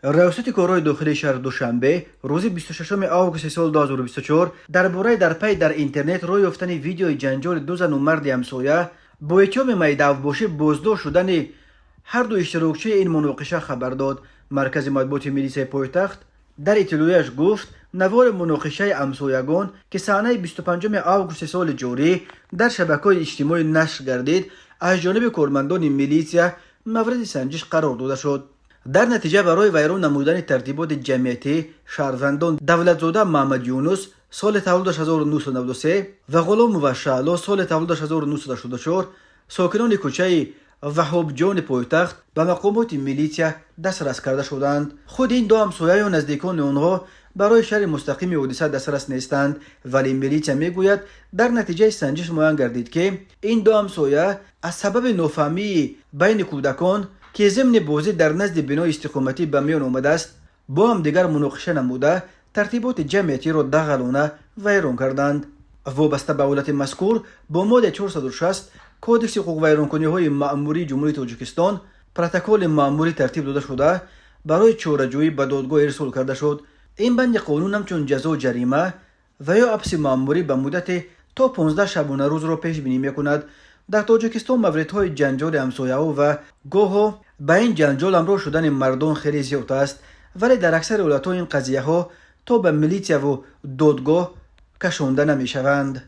ریاست کارهای داخلی شهر دوشنبه روز 26 آگوست سال 2024 در پی در اینترنت روی یافتن ویدیوی جنجال دو زن و مرد همسایه با اتهام میدان‌فروشی بازداشت شدن هر دو اشتراکچی این مناقشه خبر داد. مرکز مطبوعات ملی پایتخت در اطلاعیه‌اش گفت نوار مناقشه همسایگان که صحنه 25 آگوست سال جاری در شبکه‌های اجتماعی نشر گردید از جانب کارمندان میلیسیا مورد سنجش قرار داده شد. در نتیجه برای ویران نمودن ترتیبات جمعیتی شهروندان دولتزاده محمد یونس سال تولدش 1993 و غلام وشعلا سال تولدش 1984 ساکنان کوچه وهاب جان پایتخت به مقامات میلیسیا دسترس کرده شدند. خود این دو همسایه و نزدیکان آنها برای شرح مستقیم حادثه دسترس نیستند، ولی میلیسیا میگوید در نتیجه سنجش معین گردید که این دو همسایه از سبب نافهمی بین کودکان که ضمن بازی در نزد بنای استقامتی به میان آمده است با هم دیگر مناقشه نموده ترتیبات جمعیتی را دغلانه ویران کردند. وابسته به حالت مذکور با ماده 460 کودکس حقوق ویرانکنی‌های مأموری جمهوری تاجیکستان پروتکل مأموری ترتیب داده شده برای چاره‌جویی به دادگاه ارسال کرده شد. این بند قانون همچون جزا جریمه و یا حبس مأموری به مدت تا 15 شبانه روز را پیش بینی می‌کند. در تاجیکستان موردهای جنجال همسایه‌ها و گاه به این جنجال همراه شدن مردم خیلی زیاد است، ولی در اکثر ایالت‌ها این قضیه‌ها تا به میلیسیا و دادگاه کشانده نمی‌شوند.